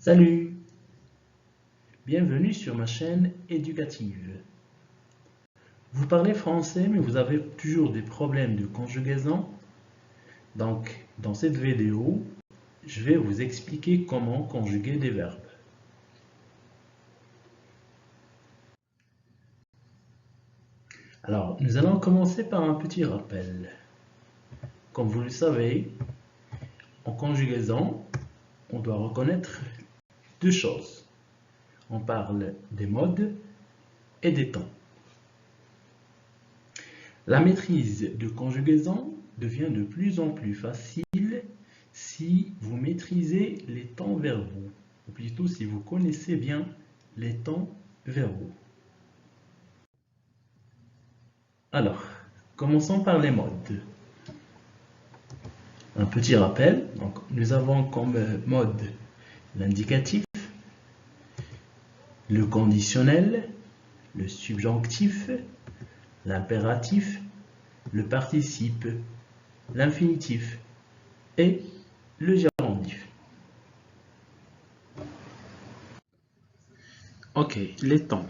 Salut! Bienvenue sur ma chaîne éducative. Vous parlez français mais vous avez toujours des problèmes de conjugaison. Donc, dans cette vidéo, je vais vous expliquer comment conjuguer des verbes. Alors, nous allons commencer par un petit rappel. Comme vous le savez, en conjugaison, on doit reconnaître deux choses. On parle des modes et des temps. La maîtrise de conjugaison devient de plus en plus facile si vous maîtrisez les temps verbaux, ou plutôt si vous connaissez bien les temps verbaux. Alors, commençons par les modes. Un petit rappel, donc, nous avons comme mode l'indicatif, le conditionnel, le subjonctif, l'impératif, le participe, l'infinitif et le gérondif. Ok, les temps.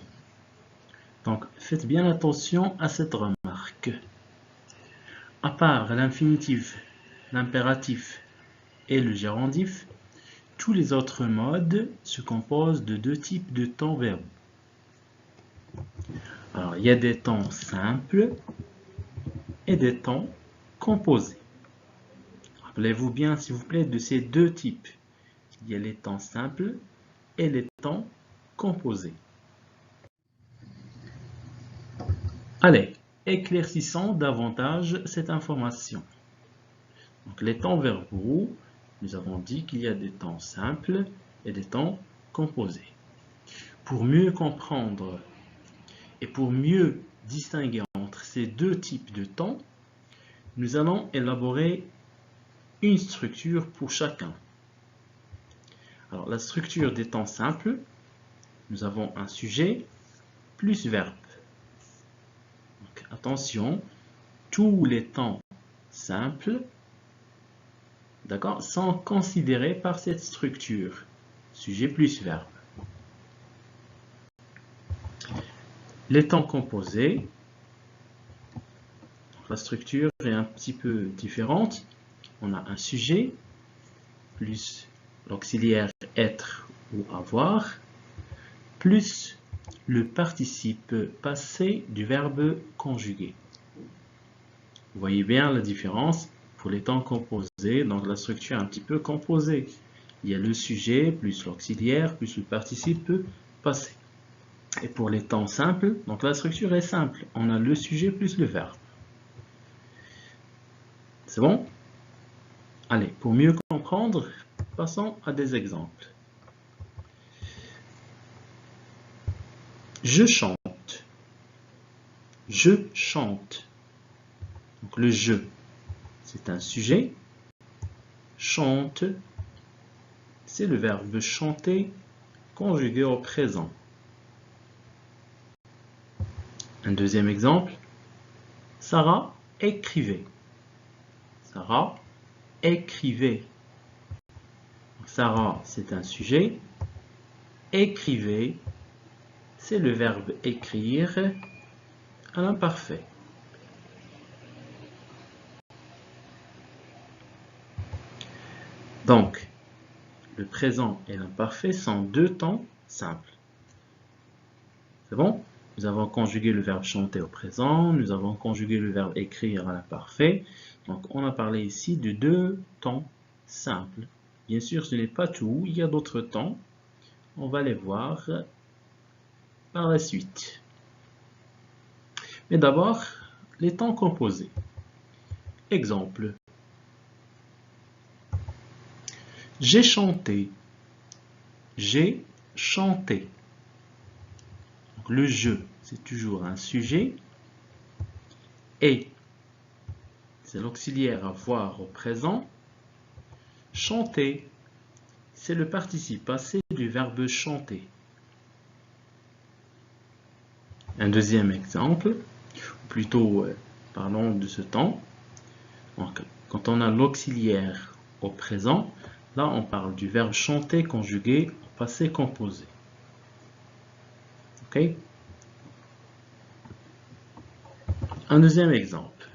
Donc, faites bien attention à cette remarque. À part l'infinitif, l'impératif et le gérondif, tous les autres modes se composent de deux types de temps verbaux. Alors, il y a des temps simples et des temps composés. Rappelez-vous bien, s'il vous plaît, de ces deux types. Il y a les temps simples et les temps composés. Allez, éclaircissons davantage cette information. Donc, les temps verbaux, nous avons dit qu'il y a des temps simples et des temps composés. Pour mieux comprendre et pour mieux distinguer entre ces deux types de temps, nous allons élaborer une structure pour chacun. Alors, la structure des temps simples, nous avons un sujet plus verbe. Donc, attention, tous les temps simples, d'accord, sont considérés par cette structure, sujet plus verbe. Les temps composés, la structure est un petit peu différente. On a un sujet plus l'auxiliaire être ou avoir, plus le participe passé du verbe conjugué. Vous voyez bien la différence pour les temps composés, donc la structure est un petit peu composée. Il y a le sujet plus l'auxiliaire plus le participe passé. Et pour les temps simples, donc la structure est simple. On a le sujet plus le verbe. C'est bon? Allez, pour mieux comprendre, passons à des exemples. Je chante. Je chante. Donc le je, c'est un sujet. Chante, c'est le verbe chanter conjugué au présent. Un deuxième exemple. Sarah écrivait. Sarah écrivait. Sarah, c'est un sujet. Écrivait, c'est le verbe écrire à l'imparfait. Donc, le présent et l'imparfait sont deux temps simples. C'est bon? Nous avons conjugué le verbe chanter au présent, nous avons conjugué le verbe écrire à l'imparfait. Donc, on a parlé ici de deux temps simples. Bien sûr, ce n'est pas tout, il y a d'autres temps. On va les voir par la suite. Mais d'abord, les temps composés. Exemple. J'ai chanté. J'ai chanté. Donc, le je, c'est toujours un sujet. Et, c'est l'auxiliaire avoir au présent. Chanter, c'est le participe passé du verbe chanter. Un deuxième exemple, ou plutôt parlons de ce temps. Donc, quand on a l'auxiliaire au présent, Là, on parle du verbe chanter conjugué au passé composé. Ok? Un deuxième exemple.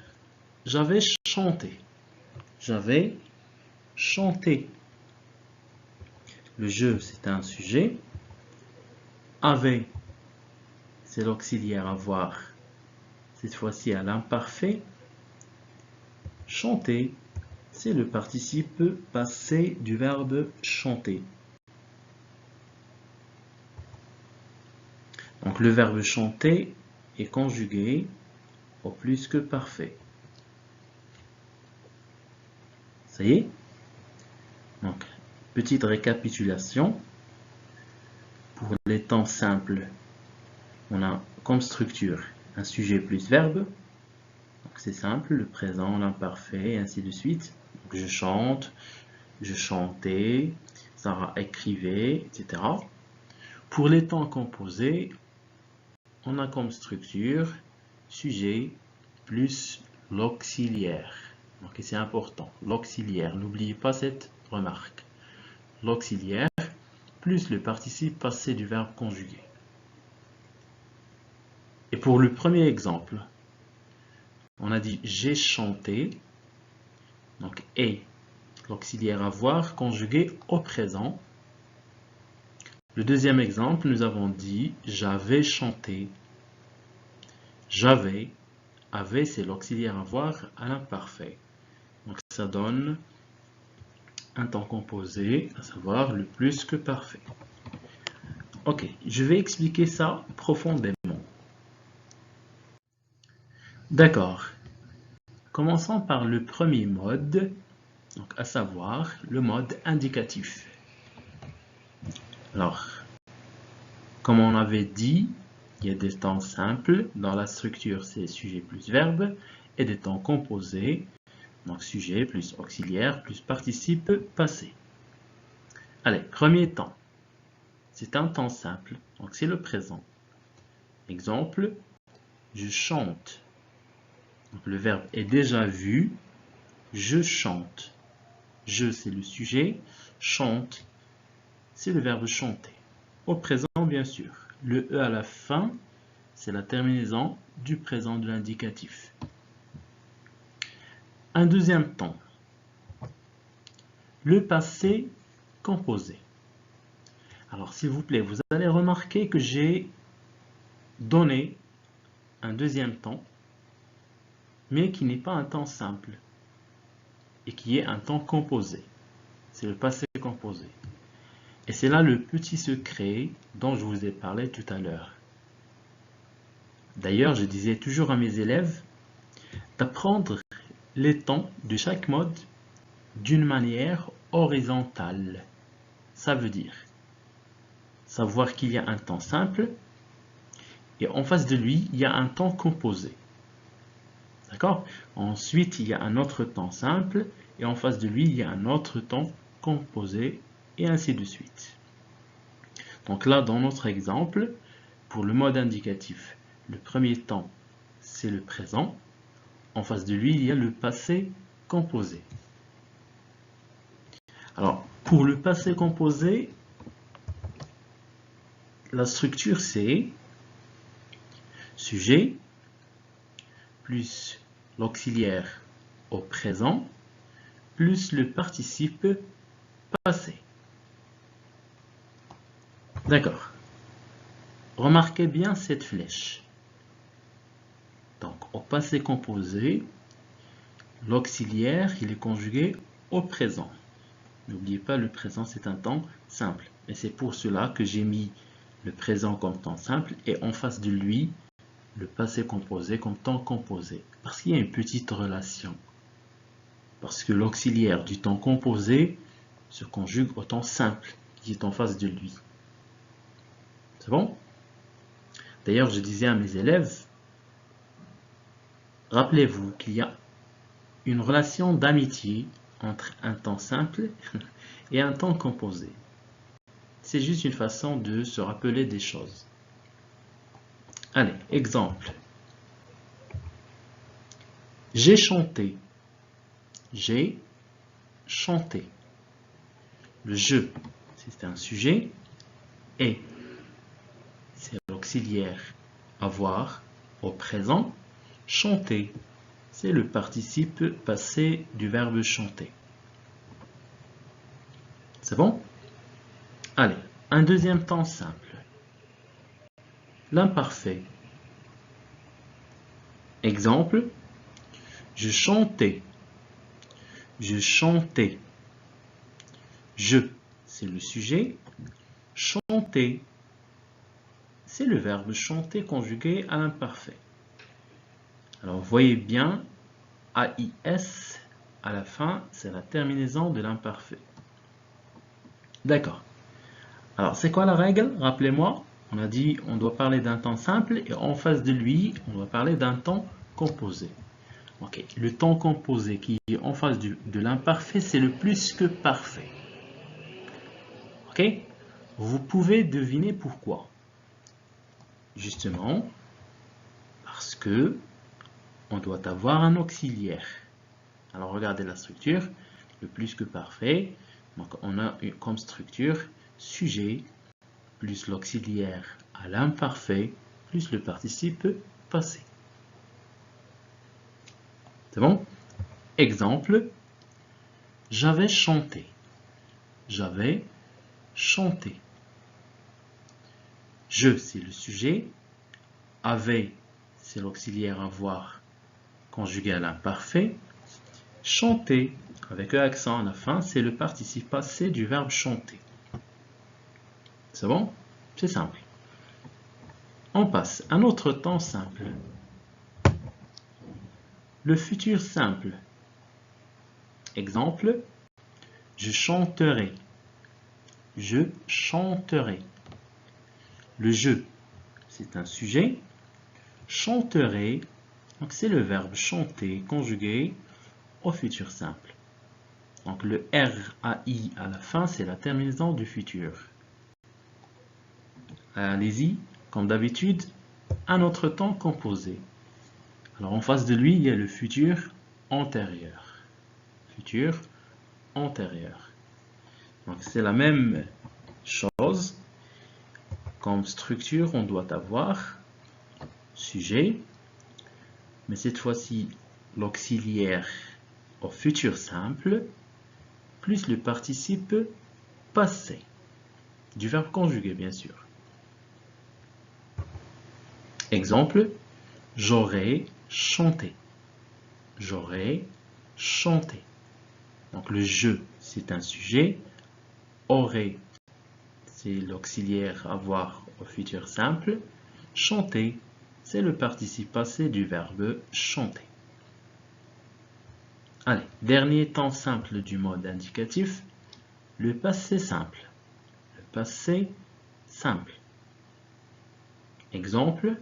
J'avais chanté. J'avais chanté. Le je, c'est un sujet. Avait, c'est l'auxiliaire avoir. Cette fois-ci à l'imparfait. Chanter, c'est le participe passé du verbe chanter. Donc le verbe chanter est conjugué au plus que parfait. Ça y est? Donc, petite récapitulation. Pour les temps simples, on a comme structure un sujet plus verbe. Donc c'est simple, le présent, l'imparfait, et ainsi de suite. Donc, je chante, je chantais, Sarah écrivait, etc. Pour les temps composés, on a comme structure sujet plus l'auxiliaire. Donc c'est important, l'auxiliaire, n'oubliez pas cette remarque. L'auxiliaire plus le participe passé du verbe conjugué. Et pour le premier exemple, on a dit j'ai chanté, donc et l'auxiliaire avoir conjugué au présent. Le deuxième exemple, nous avons dit j'avais chanté. J'avais, avait c'est l'auxiliaire avoir à l'imparfait. Donc ça donne un temps composé, à savoir le plus que parfait. Ok, je vais expliquer ça profondément. D'accord. Commençons par le premier mode, donc à savoir le mode indicatif. Alors, comme on avait dit, il y a des temps simples, dans la structure c'est sujet plus verbe, et des temps composés, donc sujet plus auxiliaire plus participe passé. Allez, premier temps, c'est un temps simple, donc c'est le présent. Exemple, je chante. Donc le verbe est déjà vu, je chante. Je, c'est le sujet, chante, c'est le verbe chanter. Au présent, bien sûr. Le E à la fin, c'est la terminaison du présent de l'indicatif. Un deuxième temps. Le passé composé. Alors, s'il vous plaît, vous allez remarquer que j'ai donné un deuxième temps, mais qui n'est pas un temps simple, et qui est un temps composé. C'est le passé composé. Et c'est là le petit secret dont je vous ai parlé tout à l'heure. D'ailleurs, je disais toujours à mes élèves d'apprendre les temps de chaque mode d'une manière horizontale. Ça veut dire savoir qu'il y a un temps simple et en face de lui, il y a un temps composé. D'accord? Ensuite, il y a un autre temps simple et en face de lui, il y a un autre temps composé et ainsi de suite. Donc là, dans notre exemple, pour le mode indicatif, le premier temps, c'est le présent. En face de lui, il y a le passé composé. Alors, pour le passé composé, la structure c'est sujet plus l'auxiliaire au présent plus le participe passé. D'accord. Remarquez bien cette flèche. Donc, au passé composé, l'auxiliaire, il est conjugué au présent. N'oubliez pas, le présent, c'est un temps simple. Et c'est pour cela que j'ai mis le présent comme temps simple et en face de lui, le passé composé comme temps composé. Parce qu'il y a une petite relation. Parce que l'auxiliaire du temps composé se conjugue au temps simple qui est en face de lui. C'est bon? D'ailleurs, je disais à mes élèves, rappelez-vous qu'il y a une relation d'amitié entre un temps simple et un temps composé. C'est juste une façon de se rappeler des choses. Allez, exemple. J'ai chanté. J'ai chanté. Le je, c'est un sujet. Et, c'est l'auxiliaire avoir au présent. Chanter, c'est le participe passé du verbe chanter. C'est bon? Allez, un deuxième temps simple. L'imparfait. Exemple, je chantais. Je chantais. Je, c'est le sujet. Chanter, c'est le verbe chanter conjugué à l'imparfait. Alors, vous voyez bien, AIS, à la fin, c'est la terminaison de l'imparfait. D'accord. Alors, c'est quoi la règle? Rappelez-moi, on a dit on doit parler d'un temps simple et en face de lui, on doit parler d'un temps composé. Ok, le temps composé qui est en face de l'imparfait, c'est le plus que parfait. Ok? Vous pouvez deviner pourquoi. Justement, parce que on doit avoir un auxiliaire. Alors, regardez la structure, le plus que parfait. Donc, on a comme structure sujet plus l'auxiliaire à l'imparfait plus le participe passé. C'est bon? Exemple, j'avais chanté. J'avais chanté. Je, c'est le sujet. Avait, c'est l'auxiliaire avoir conjugué à l'imparfait. Chanter, avec un accent à la fin, c'est le participe passé du verbe chanter. C'est bon? C'est simple. On passe à un autre temps simple. Le futur simple. Exemple, je chanterai. Je chanterai. Le je, c'est un sujet. Chanterai, donc c'est le verbe chanter conjugué au futur simple. Donc le RAI à la fin, c'est la terminaison du futur. Allez-y, comme d'habitude, un autre temps composé. Alors en face de lui, il y a le futur antérieur. Futur antérieur. Donc c'est la même chose. Comme structure, on doit avoir sujet, mais cette fois-ci l'auxiliaire au futur simple, plus le participe passé, du verbe conjugué bien sûr. Exemple, j'aurais chanté. J'aurais chanté. Donc le je, c'est un sujet. Aurait, c'est l'auxiliaire avoir au futur simple. Chanter, c'est le participe passé du verbe chanter. Allez, dernier temps simple du mode indicatif, le passé simple. Le passé simple. Exemple,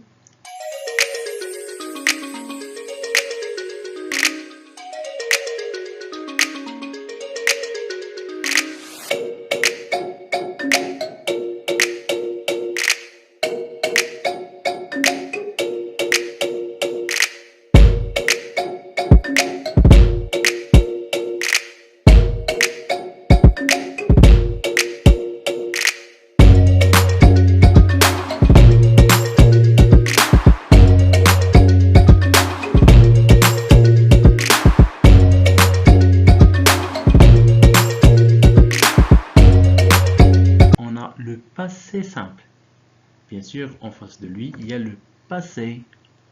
le passé simple. Bien sûr, en face de lui, il y a le passé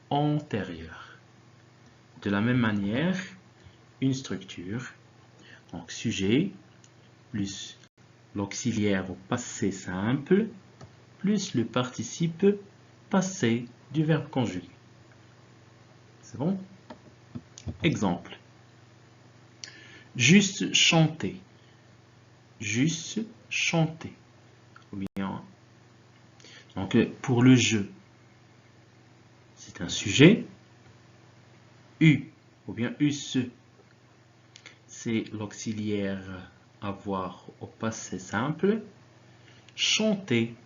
antérieur. De la même manière, une structure, donc sujet, plus l'auxiliaire au passé simple, plus le participe passé du verbe conjugué. C'est bon? Exemple. Juste chanter. Juste chanter. Ou bien, donc pour le je, c'est un sujet. U ou bien us, c'est l'auxiliaire avoir au passé simple. Chanter,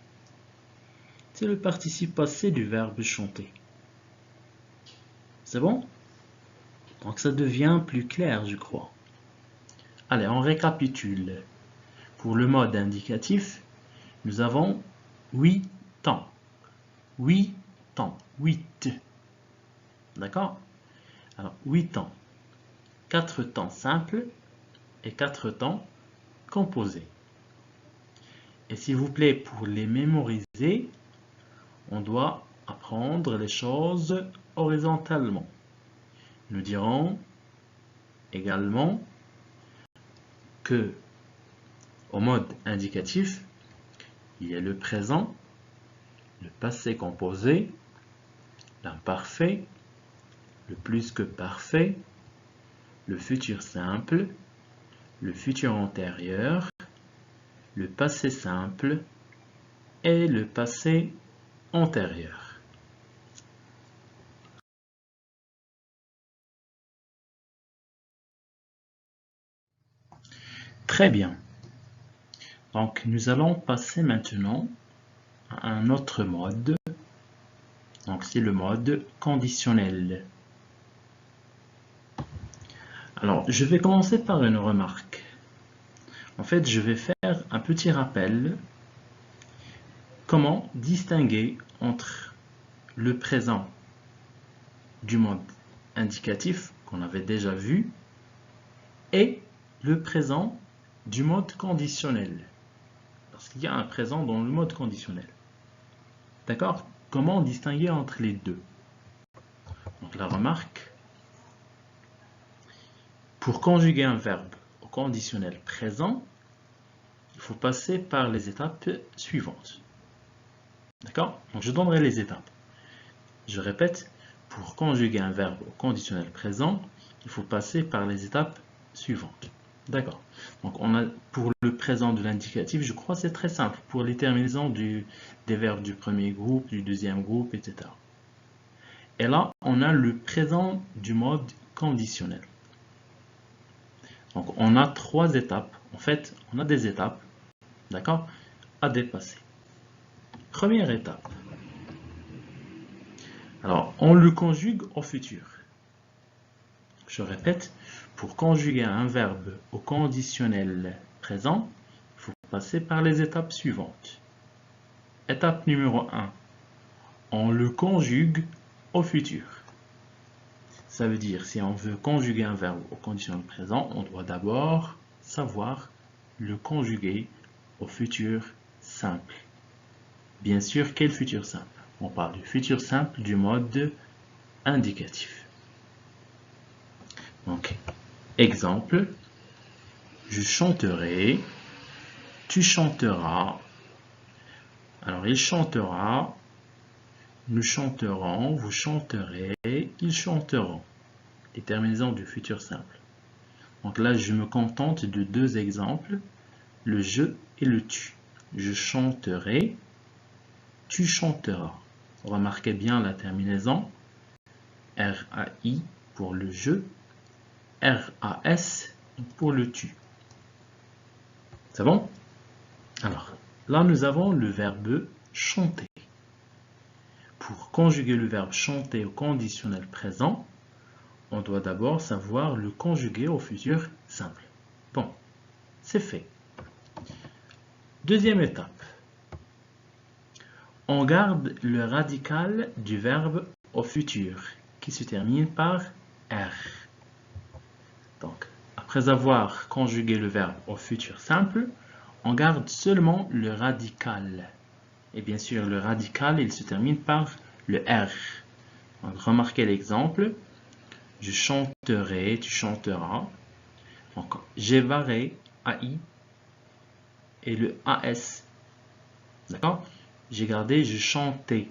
c'est le participe passé du verbe chanter. C'est bon? Donc ça devient plus clair, je crois. Allez, on récapitule. pour le mode indicatif, nous avons 8 temps. 8 temps. 8. D'accord? Alors, 8 temps. 4 temps simples et 4 temps composés. Et s'il vous plaît, pour les mémoriser, on doit apprendre les choses horizontalement. Nous dirons également que au mode indicatif, il y a le présent, le passé composé, l'imparfait, le plus que parfait, le futur simple, le futur antérieur, le passé simple et le passé antérieur. Très bien. Donc, nous allons passer maintenant à un autre mode. Donc, c'est le mode conditionnel. Alors, je vais commencer par une remarque. En fait, je vais faire un petit rappel. Comment distinguer entre le présent du mode indicatif qu'on avait déjà vu et le présent du mode conditionnel. Parce qu'il y a un présent dans le mode conditionnel. D'accord? Comment distinguer entre les deux? Donc la remarque, pour conjuguer un verbe au conditionnel présent, il faut passer par les étapes suivantes. D'accord? Donc je donnerai les étapes. Je répète, pour conjuguer un verbe au conditionnel présent, il faut passer par les étapes suivantes. D'accord. Donc on a pour le présent de l'indicatif, je crois que c'est très simple. Pour les terminaisons des verbes du premier groupe, du deuxième groupe, etc. Et là, on a le présent du mode conditionnel. Donc on a 3 étapes. En fait, on a des étapes, d'accord, à dépasser. Première étape. Alors, on le conjugue au futur. Je répète, pour conjuguer un verbe au conditionnel présent, il faut passer par les étapes suivantes. Étape numéro 1. On le conjugue au futur. Ça veut dire, si on veut conjuguer un verbe au conditionnel présent, on doit d'abord savoir le conjuguer au futur simple. Bien sûr, quel futur simple? On parle du futur simple du mode indicatif. Donc, exemple, je chanterai, tu chanteras. Alors, il chantera, nous chanterons, vous chanterez, ils chanteront. Les terminaisons du futur simple. Donc là, je me contente de 2 exemples, le je et le tu. Je chanterai, tu chanteras. Remarquez bien la terminaison RAI pour le je, RAS pour le tu. C'est bon? Alors, là, nous avons le verbe chanter. Pour conjuguer le verbe chanter au conditionnel présent, on doit d'abord savoir le conjuguer au futur simple. Bon, c'est fait. Deuxième étape. On garde le radical du verbe au futur, qui se termine par R. Donc, après avoir conjugué le verbe au futur simple, on garde seulement le radical. Et bien sûr, le radical, il se termine par le R. Donc, remarquez l'exemple. Je chanterai, tu chanteras. Donc, j'évarai, AI, et le AS. D'accord? J'ai gardé je chantais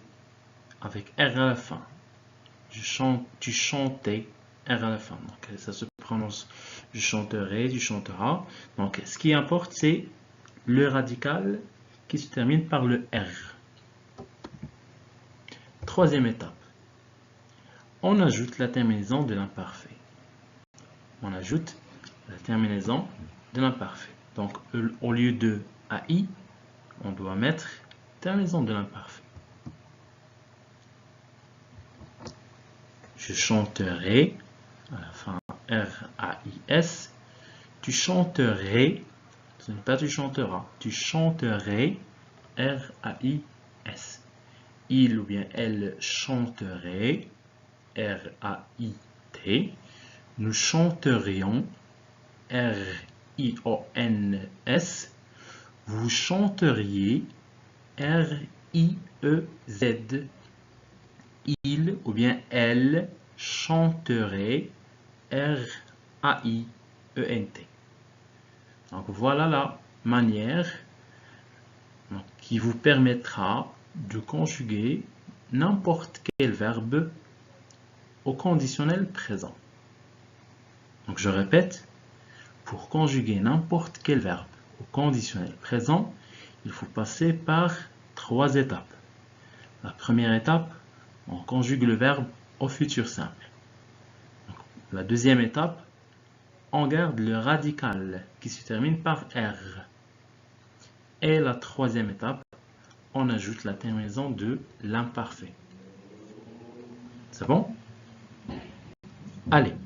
avec R à la fin. Tu chantais R à la fin. Donc, ça se prononce je chanterai, tu chanteras. Donc, ce qui importe, c'est le radical qui se termine par le R. Troisième étape. On ajoute la terminaison de l'imparfait. On ajoute la terminaison de l'imparfait. Donc, au lieu de AI, on doit mettre terminaison de l'imparfait. Je chanterai, à la fin R-A-I-S. Tu chanterais, Ce n'est pas tu chanteras. Tu chanterais, R-A-I-S. Il ou bien elle chanterait, R-A-I-T. Nous chanterions, R-I-O-N-S. Vous chanteriez, R-I-E-Z. Il ou bien elle chanterait, R-A-I-E-N-T. Donc voilà la manière qui vous permettra de conjuguer n'importe quel verbe au conditionnel présent. Donc je répète, pour conjuguer n'importe quel verbe au conditionnel présent, il faut passer par 3 étapes. La première étape, on conjugue le verbe au futur simple. Donc, la deuxième étape, on garde le radical qui se termine par R. Et la troisième étape, on ajoute la terminaison de l'imparfait. C'est bon? Allez,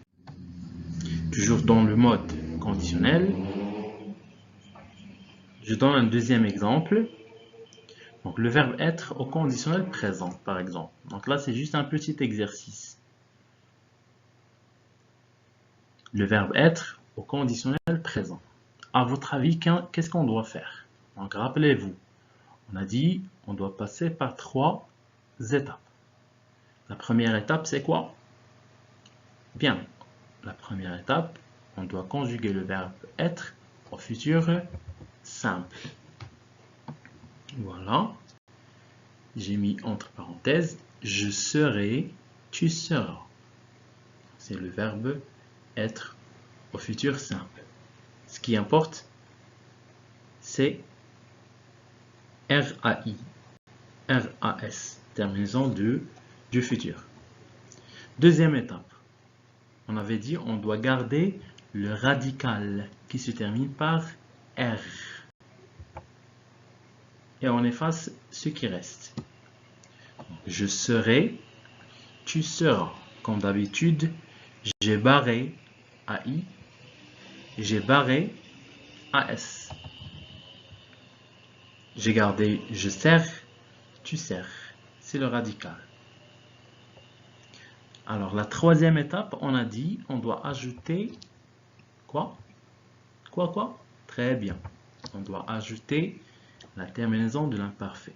toujours dans le mode conditionnel, je donne un deuxième exemple. Donc le verbe être au conditionnel présent, par exemple. Donc là, c'est juste un petit exercice. Le verbe être au conditionnel présent. À votre avis, qu'est-ce qu'on doit faire? Donc rappelez-vous, on a dit on doit passer par 3 étapes. La première étape, c'est quoi? Bien, la première étape, on doit conjuguer le verbe être au futur simple. Voilà. J'ai mis entre parenthèses, je serai, tu seras. C'est le verbe être au futur simple. Ce qui importe, c'est R-A-I, R-A-S, terminaison du futur. Deuxième étape, on avait dit on doit garder le radical qui se termine par R. Et on efface ce qui reste. Je serai, tu seras. Comme d'habitude, j'ai barré AI, j'ai barré AS. J'ai gardé je sers, tu sers. C'est le radical. Alors, la troisième étape, on a dit, on doit ajouter quoi? Quoi? Très bien. On doit ajouter la terminaison de l'imparfait.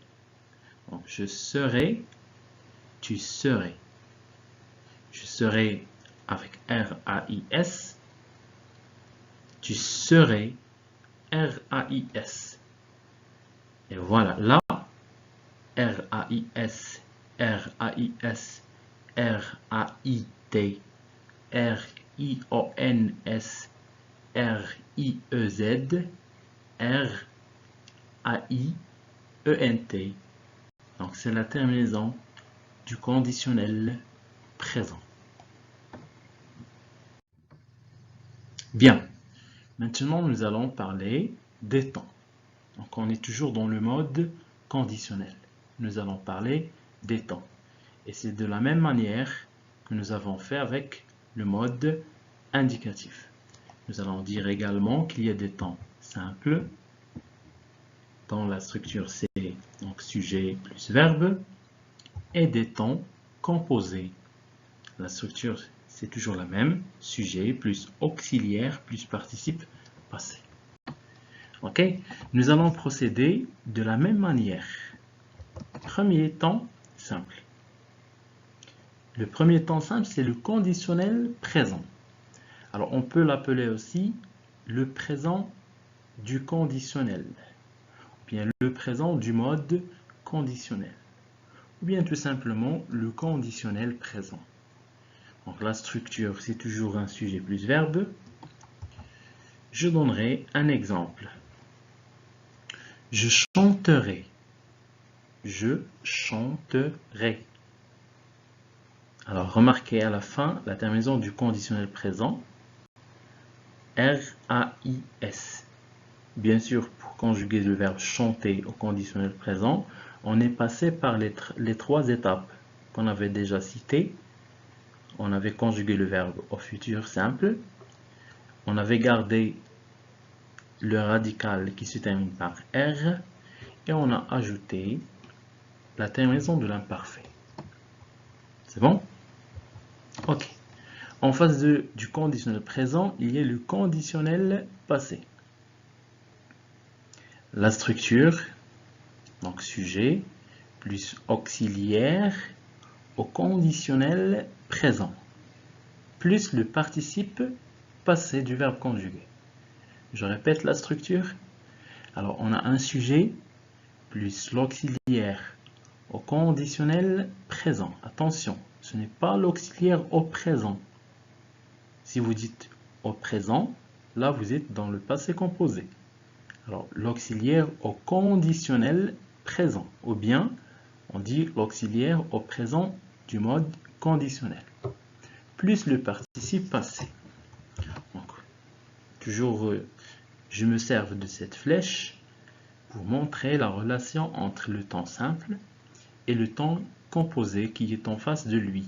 Donc, je serai, tu serais. Je serai avec R-A-I-S. Tu serais R-A-I-S. Et voilà, là, R-A-I-S, R-A-I-S, R-A-I-T, R-I-O-N-S, R-I-E-Z, R-A-I-E-N-T. Donc, c'est la terminaison du conditionnel présent. Bien. Maintenant, nous allons parler des temps. Donc, on est toujours dans le mode conditionnel. Nous allons parler des temps. Et c'est de la même manière que nous avons fait avec le mode indicatif. Nous allons dire également qu'il y a des temps simples. Dans la structure C, donc sujet plus verbe. Et des temps composés. La structure, c'est toujours la même. Sujet plus auxiliaire plus participe passé. Ok, nous allons procéder de la même manière. Premier temps simple. Le premier temps simple, c'est le conditionnel présent. Alors, on peut l'appeler aussi le présent du conditionnel, ou bien le présent du mode conditionnel, ou bien tout simplement le conditionnel présent. Donc, la structure, c'est toujours un sujet plus verbe. Je donnerai un exemple. Je chanterai. Je chanterai. Alors, remarquez à la fin la terminaison du conditionnel présent, R-A-I-S. Bien sûr, pour conjuguer le verbe chanter au conditionnel présent, on est passé par les 3 étapes qu'on avait déjà citées. On avait conjugué le verbe au futur simple. On avait gardé le radical qui se termine par R et on a ajouté la terminaison de l'imparfait. C'est bon? Ok. En face du conditionnel présent, il y a le conditionnel passé. La structure, donc sujet, plus auxiliaire au conditionnel présent, plus le participe passé du verbe conjugué. Je répète la structure. Alors, on a un sujet plus l'auxiliaire au conditionnel présent. Attention, ce n'est pas l'auxiliaire au présent. Si vous dites au présent, là, vous êtes dans le passé composé. Alors, l'auxiliaire au conditionnel présent. Ou bien, on dit l'auxiliaire au présent du mode conditionnel. Plus le participe passé. Donc, toujours, je me sers de cette flèche pour montrer la relation entre le temps simple et le temps composé qui est en face de lui.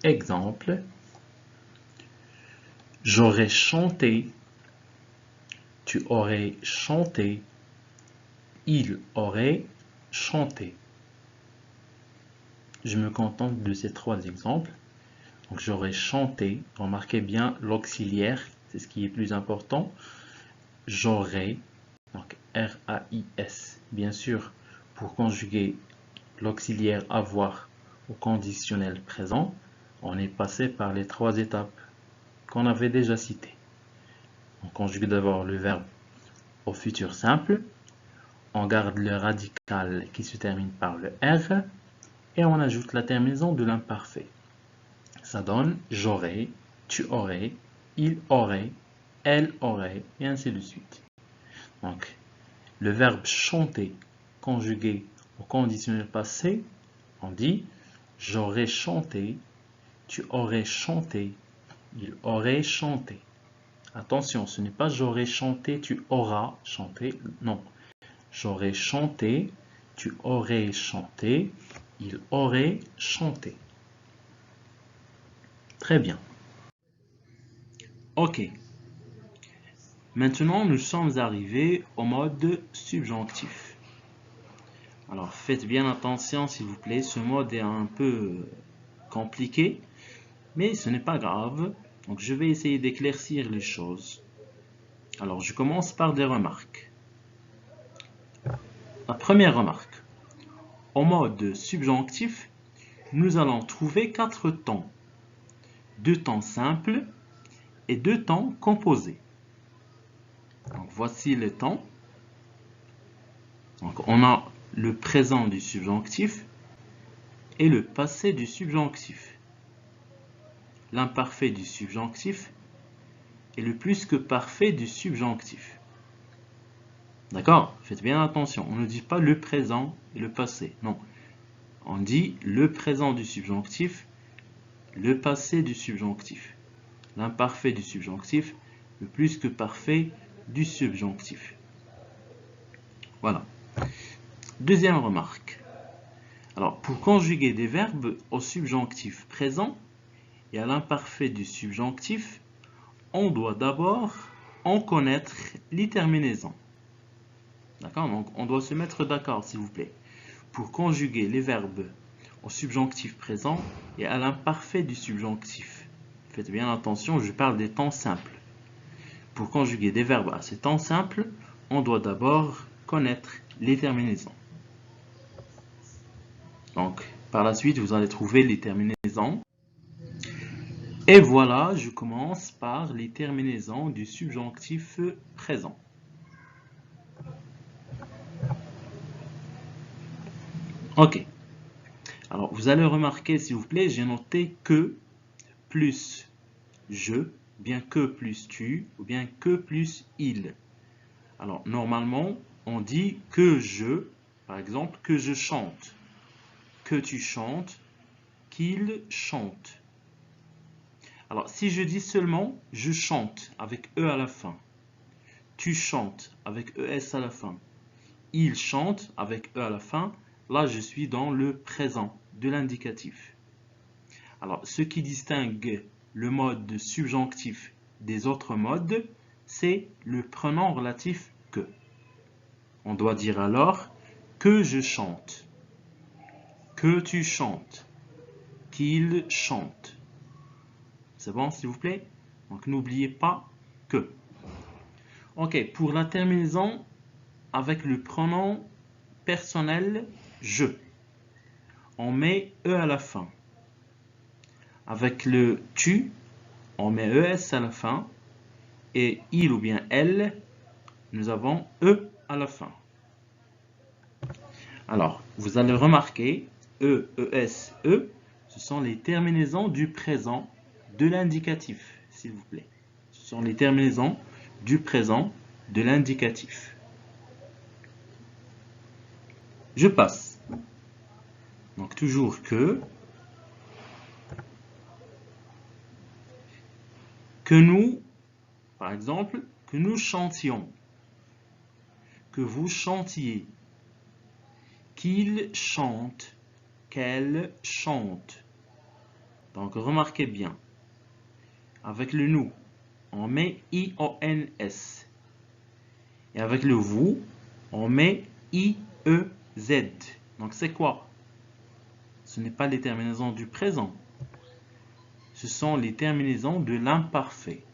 Exemple, j'aurais chanté, tu aurais chanté, il aurait chanté. Je me contente de ces trois exemples. Donc j'aurais chanté, remarquez bien l'auxiliaire, c'est ce qui est plus important. J'aurais, donc R-A-I-S, bien sûr, pour conjuguer l'auxiliaire avoir au conditionnel présent, on est passé par les trois étapes qu'on avait déjà citées. On conjugue d'abord le verbe au futur simple, on garde le radical qui se termine par le R, et on ajoute la terminaison de l'imparfait. Ça donne j'aurais, tu aurais, il aurait, elle aurait, et ainsi de suite. Donc, le verbe chanter conjugué au conditionnel passé, on dit j'aurais chanté, tu aurais chanté, il aurait chanté. Attention, ce n'est pas j'aurais chanté, tu auras chanté, non. J'aurais chanté, tu aurais chanté, il aurait chanté. Très bien. Ok. Maintenant, nous sommes arrivés au mode subjonctif. Alors, faites bien attention, s'il vous plaît. Ce mode est un peu compliqué, mais ce n'est pas grave. Donc, je vais essayer d'éclaircir les choses. Alors, je commence par des remarques. La première remarque. Au mode subjonctif, nous allons trouver 4 temps. 2 temps simples et 2 temps composés. Donc, voici les temps. Donc, on a le présent du subjonctif et le passé du subjonctif. L'imparfait du subjonctif et le plus que parfait du subjonctif. D'accord? Faites bien attention. On ne dit pas le présent et le passé. Non. On dit le présent du subjonctif, le passé du subjonctif. L'imparfait du subjonctif, le plus que parfait du subjonctif. Voilà. Deuxième remarque. Alors, pour conjuguer des verbes au subjonctif présent et à l'imparfait du subjonctif, on doit d'abord en connaître les terminaisons. D'accord? Donc, on doit se mettre d'accord, s'il vous plaît. Pour conjuguer les verbes au subjonctif présent et à l'imparfait du subjonctif. Faites bien attention, je parle des temps simples. Pour conjuguer des verbes à ces temps simples, on doit d'abord connaître les terminaisons. Donc, par la suite, vous allez trouver les terminaisons. Et voilà, je commence par les terminaisons du subjonctif présent. Ok. Alors, vous allez remarquer, s'il vous plaît, j'ai noté que plus je, bien que plus tu, ou bien que plus il. Alors, normalement, on dit que je, par exemple, que je chante, que tu chantes, qu'il chante. Alors, si je dis seulement je chante avec E à la fin, tu chantes avec ES à la fin, il chante avec E à la fin, là je suis dans le présent de l'indicatif. Alors, ce qui distingue le mode subjonctif des autres modes, c'est le pronom relatif que. On doit dire alors que je chante, que tu chantes, qu'il chante. C'est bon, s'il vous plaît? Donc, n'oubliez pas que. Ok, pour la terminaison avec le pronom personnel je, on met E à la fin. Avec le tu, on met ES à la fin. Et il ou bien elle, nous avons E à la fin. Alors, vous allez remarquer, E, ES, E, ce sont les terminaisons du présent de l'indicatif, s'il vous plaît. Ce sont les terminaisons du présent de l'indicatif. Je passe. Donc, toujours que nous, par exemple, que nous chantions, que vous chantiez, qu'il chante, qu'elle chante. Donc, remarquez bien. Avec le nous, on met IONS. Et avec le vous, on met IEZ. Donc, c'est quoi? Ce n'est pas les terminaisons du présent. Ce sont les terminaisons de l'imparfait.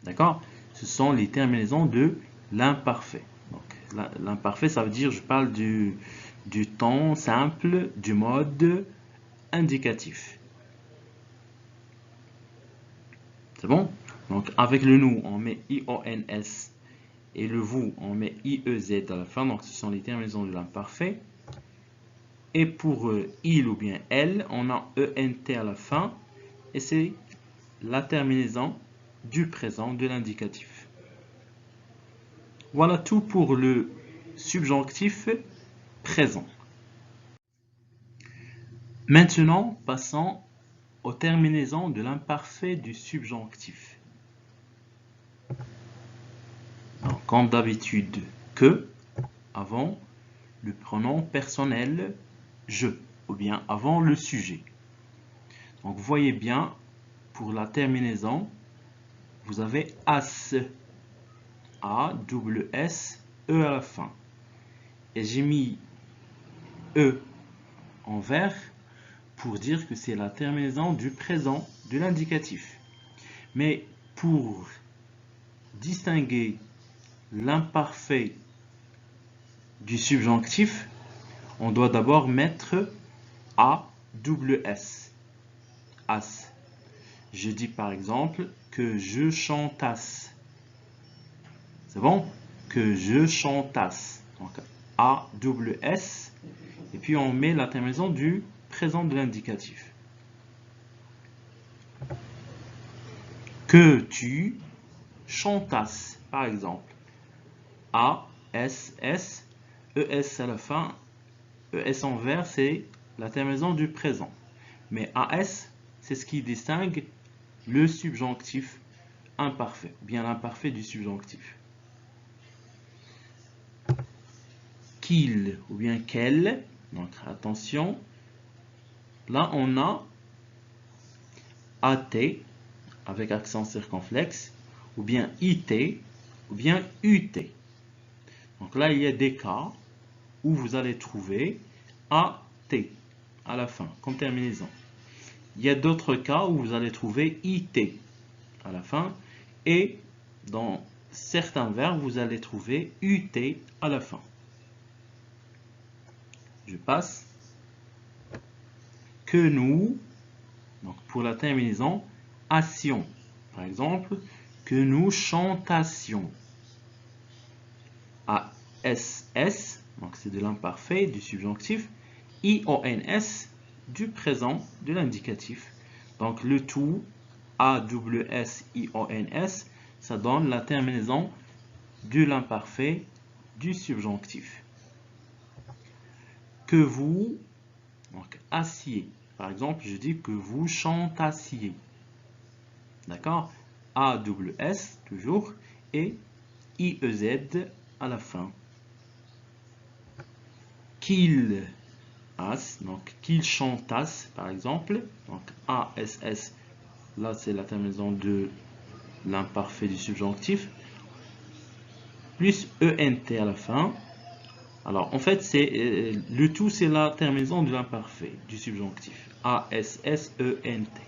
D'accord? Ce sont les terminaisons de l'imparfait. Donc, l'imparfait, ça veut dire, je parle du temps simple, du mode indicatif. C'est bon? Donc, avec le nous, on met IONS et le vous, on met IEZ à la fin. Donc, ce sont les terminaisons de l'imparfait. Et pour il ou bien elle, on a ENT à la fin. Et c'est la terminaison du présent de l'indicatif. Voilà tout pour le subjonctif présent. Maintenant, passons aux terminaisons de l'imparfait du subjonctif. Donc, comme d'habitude, que avant le pronom personnel je, ou bien avant le sujet. Donc, vous voyez bien, pour la terminaison, vous avez as, A, double S, E à la fin. Et j'ai mis E en vert pour dire que c'est la terminaison du présent de l'indicatif. Mais pour distinguer l'imparfait du subjonctif, on doit d'abord mettre A, double S. As. Je dis par exemple que je chantasse. C'est bon? Que je chantasse. Donc A, double S. Et puis on met la terminaison du présent de l'indicatif. Que tu chantasses, par exemple. A, S, S, ES à la fin. ES en vert, c'est la terminaison du présent. Mais AS, c'est ce qui distingue le subjonctif imparfait, bien l'imparfait du subjonctif. Qu'il ou bien qu'elle, donc attention, là on a AT avec accent circonflexe, ou bien IT, ou bien UT. Donc là il y a des cas où vous allez trouver AT à la fin, comme terminaison. Il y a d'autres cas où vous allez trouver IT à la fin, et dans certains verbes, vous allez trouver UT à la fin. Je passe. Que nous, donc pour la terminaison, assions. Par exemple, que nous chantassions. ASS, donc c'est de l'imparfait, du subjonctif. IONS, du présent, de l'indicatif. Donc le tout, ASSIONS, ça donne la terminaison de l'imparfait du subjonctif. Que vous, donc assiez. Par exemple, je dis que vous chantassiez. D'accord? ASS, toujours, et IEZ à la fin. Qu'il donc qu'il chantasse, par exemple. Donc ASS, là c'est la terminaison de l'imparfait du subjonctif, plus ENT à la fin. Alors, en fait, le tout, c'est la terminaison de l'imparfait du subjonctif. A-S-S-E-N-T.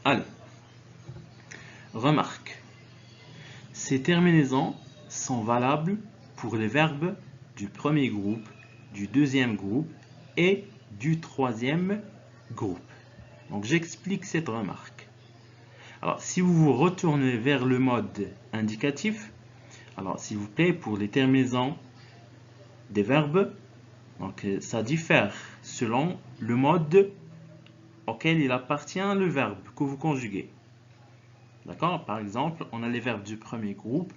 Allez, remarque. Ces terminaisons sont valables pour les verbes du premier groupe, du deuxième groupe et du troisième groupe. Donc, j'explique cette remarque. Alors, si vous vous retournez vers le mode indicatif, alors s'il vous plaît, pour les terminaisons des verbes, donc ça diffère selon le mode auquel il appartient le verbe que vous conjuguez. D'accord? Par exemple, on a les verbes du premier groupe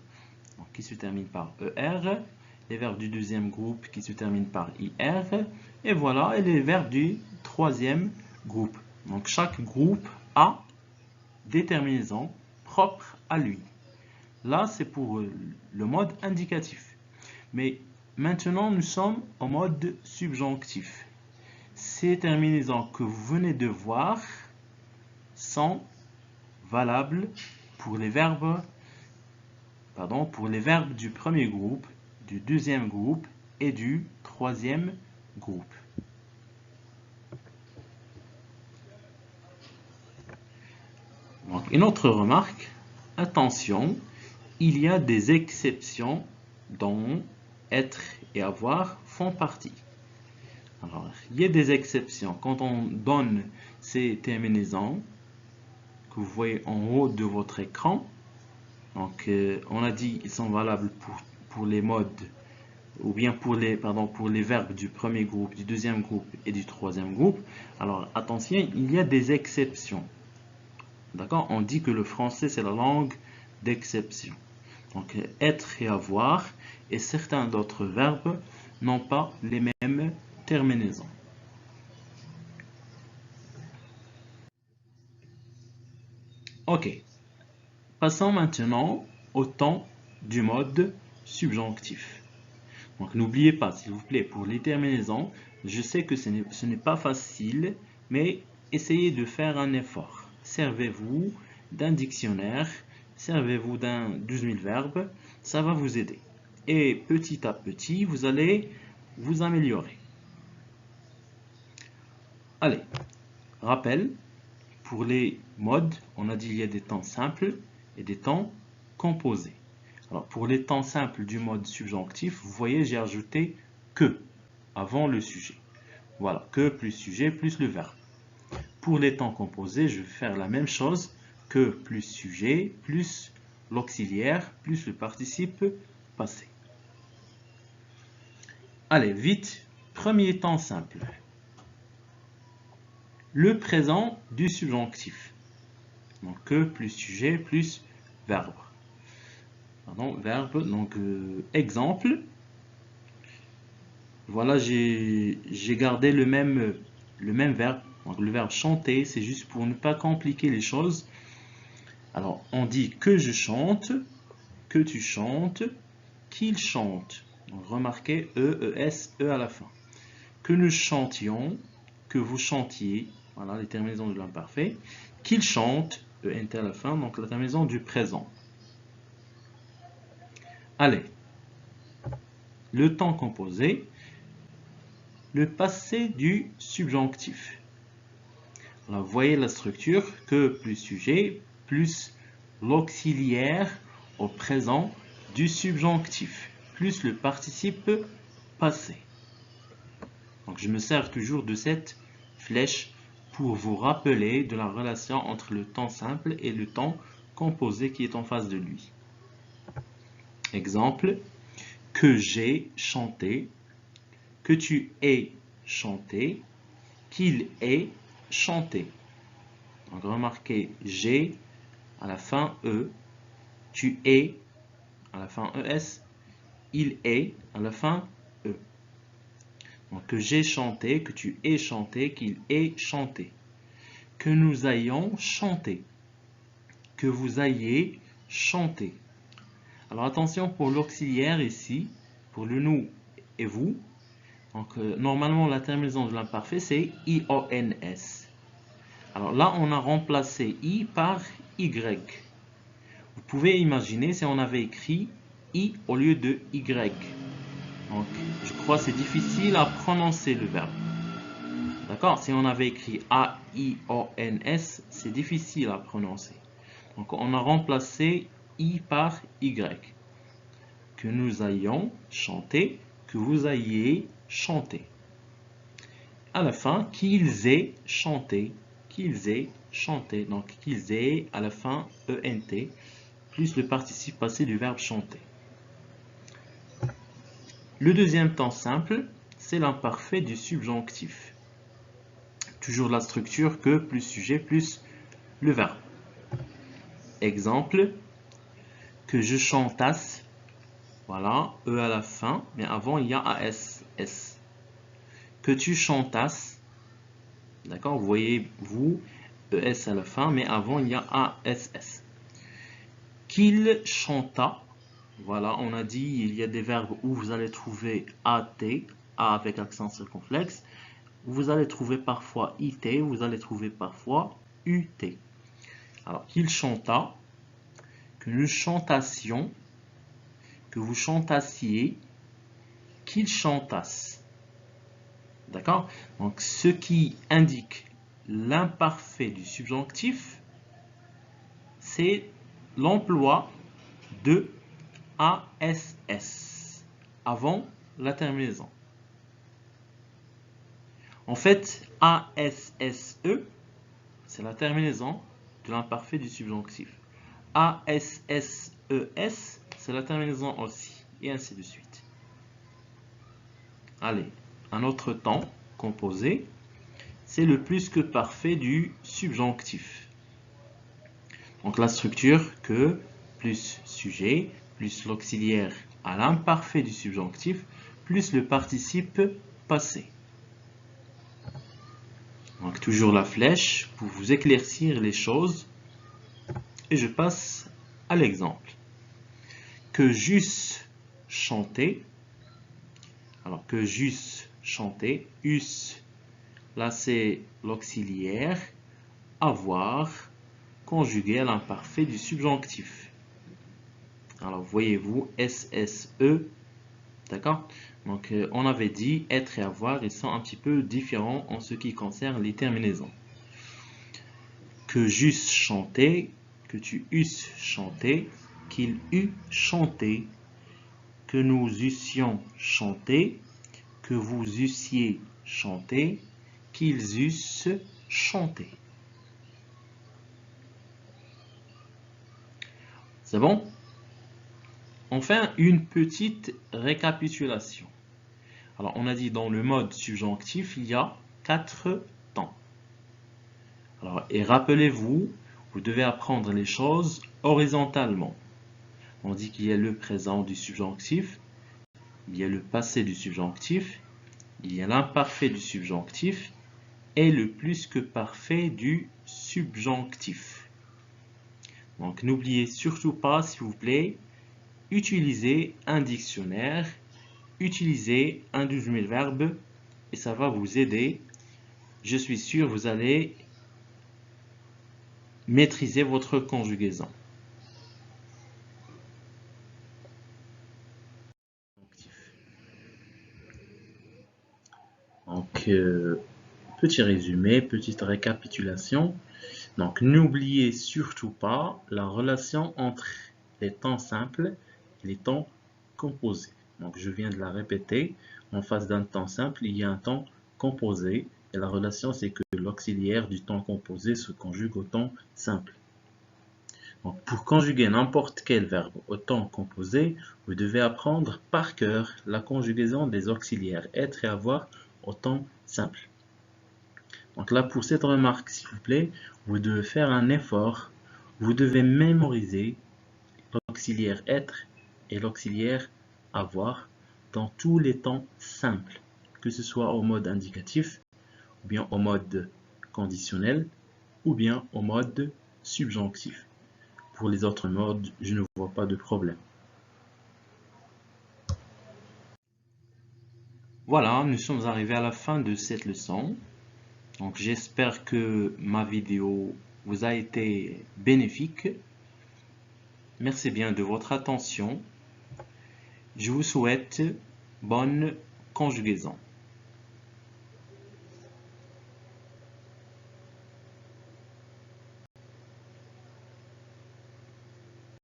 donc, qui se terminent par ER, les verbes du deuxième groupe qui se terminent par IR, et voilà, et les verbes du troisième groupe. Donc chaque groupe a des terminaisons propres à lui. Là, c'est pour le mode indicatif. Mais maintenant, nous sommes en mode subjonctif. Ces terminaisons que vous venez de voir sont valables pour les verbes, du premier groupe, du deuxième groupe et du troisième groupe. Donc, une autre remarque, attention, il y a des exceptions dont être et avoir font partie. Alors, il y a des exceptions. Quand on donne ces terminaisons que vous voyez en haut de votre écran, donc on a dit qu'ils sont valables pour les modes ou bien pour les verbes du premier groupe, du deuxième groupe et du troisième groupe. Alors attention, il y a des exceptions. D'accord? On dit que le français c'est la langue d'exception. Donc être et avoir et certains d'autres verbes n'ont pas les mêmes terminaisons. Ok. Passons maintenant au temps du mode subjonctif. Donc n'oubliez pas, s'il vous plaît, pour les terminaisons, je sais que ce n'est pas facile, mais essayez de faire un effort. Servez-vous d'un dictionnaire, servez-vous d'un 12 000 verbes, ça va vous aider. Et petit à petit, vous allez vous améliorer. Allez, rappel, pour les modes, on a dit qu'il y a des temps simples et des temps composés. Alors, pour les temps simples du mode subjonctif, vous voyez, j'ai ajouté que avant le sujet. Voilà, que plus sujet plus le verbe. Pour les temps composés, je vais faire la même chose, que plus sujet plus l'auxiliaire plus le participe passé. Allez, vite, premier temps simple. Le présent du subjonctif. Donc, que plus sujet plus verbe. Pardon, verbe, donc exemple. Voilà, j'ai gardé le même verbe. Donc, le verbe chanter, c'est juste pour ne pas compliquer les choses. Alors, on dit que je chante, que tu chantes, qu'il chante. Donc, remarquez E, ES, E à la fin. Que nous chantions, que vous chantiez. Voilà, les terminaisons de l'imparfait. Qu'il chante, ENT à la fin, donc la terminaison du présent. Allez, le temps composé, le passé du subjonctif. Alors, vous voyez la structure, que plus sujet, plus l'auxiliaire au présent du subjonctif, plus le participe passé. Donc, je me sers toujours de cette flèche pour vous rappeler de la relation entre le temps simple et le temps composé qui est en face de lui. Exemple, que j'ai chanté, que tu aies chanté, qu'il ait chanté. Donc remarquez, j'ai à la fin E, tu es à la fin ES, il est à la fin E. Donc que j'ai chanté, que tu aies chanté, qu'il ait chanté. Que nous ayons chanté, que vous ayez chanté. Alors attention pour l'auxiliaire ici, pour le nous et vous. Donc normalement la terminaison de l'imparfait c'est IONS. Alors là, on a remplacé I par Y. Vous pouvez imaginer si on avait écrit I au lieu de Y. Donc, je crois que c'est difficile à prononcer le verbe. D'accord? Si on avait écrit A-I-O-N-S, c'est difficile à prononcer. Donc, on a remplacé I par Y. Que nous ayons chanté, que vous ayez chanté. À la fin, qu'ils aient chanté, qu'ils aient chanté. Donc, qu'ils aient, à la fin, ENT, plus le participe passé du verbe chanter. Le deuxième temps simple, c'est l'imparfait du subjonctif. Toujours la structure que plus sujet plus le verbe. Exemple, que je chantasse, voilà, E à la fin, mais avant il y a AS, S. Que tu chantasses, d'accord, vous voyez, vous, ES à la fin, mais avant il y a ASS. Qu'il chanta, voilà, on a dit, il y a des verbes où vous allez trouver AT, A avec accent circonflexe. Vous allez trouver parfois IT, vous allez trouver parfois UT. Alors, qu'il chanta, que nous chantassions, que vous chantassiez, qu'il chantasse. D'accord? Donc, ce qui indique l'imparfait du subjonctif, c'est l'emploi de ASS avant la terminaison. En fait, ASSE, c'est la terminaison de l'imparfait du subjonctif. ASSES, c'est la terminaison aussi, et ainsi de suite. Allez, un autre temps composé, c'est le plus que parfait du subjonctif. Donc la structure que plus sujet, plus l'auxiliaire à l'imparfait du subjonctif, plus le participe passé. Donc toujours la flèche pour vous éclaircir les choses. Et je passe à l'exemple. Que j'eusse chanté. Alors que j'eusse chanté. Eusse, là c'est l'auxiliaire. Avoir, conjugué à l'imparfait du subjonctif. Alors voyez-vous, SSE. D'accord? Donc on avait dit être et avoir, ils sont un petit peu différents en ce qui concerne les terminaisons. Que j'eusse chanté, que tu eusses chanté, qu'il eût chanté, que nous eussions chanté, que vous eussiez chanté, qu'ils eussent chanté. C'est bon? Enfin, une petite récapitulation. Alors, on a dit dans le mode subjonctif, il y a 4 temps. Alors, et rappelez-vous, vous devez apprendre les choses horizontalement. On dit qu'il y a le présent du subjonctif, il y a le passé du subjonctif, il y a l'imparfait du subjonctif et le plus que parfait du subjonctif. Donc, n'oubliez surtout pas, s'il vous plaît, utilisez un dictionnaire, utilisez un 12 000 verbes et ça va vous aider. Je suis sûr que vous allez maîtriser votre conjugaison. Donc, petit résumé, petite récapitulation. Donc, n'oubliez surtout pas la relation entre les temps simples et les temps composés. Donc, je viens de la répéter. En face d'un temps simple, il y a un temps composé. Et la relation, c'est que l'auxiliaire du temps composé se conjugue au temps simple. Donc, pour conjuguer n'importe quel verbe au temps composé, vous devez apprendre par cœur la conjugaison des auxiliaires être et avoir au temps simple. Donc là, pour cette remarque, s'il vous plaît, vous devez faire un effort. Vous devez mémoriser l'auxiliaire être et l'auxiliaire avoir dans tous les temps simples, que ce soit au mode indicatif, ou bien au mode conditionnel, ou bien au mode subjonctif. Pour les autres modes, je ne vois pas de problème. Voilà, nous sommes arrivés à la fin de cette leçon. Donc j'espère que ma vidéo vous a été bénéfique. Merci bien de votre attention. Je vous souhaite bonne conjugaison.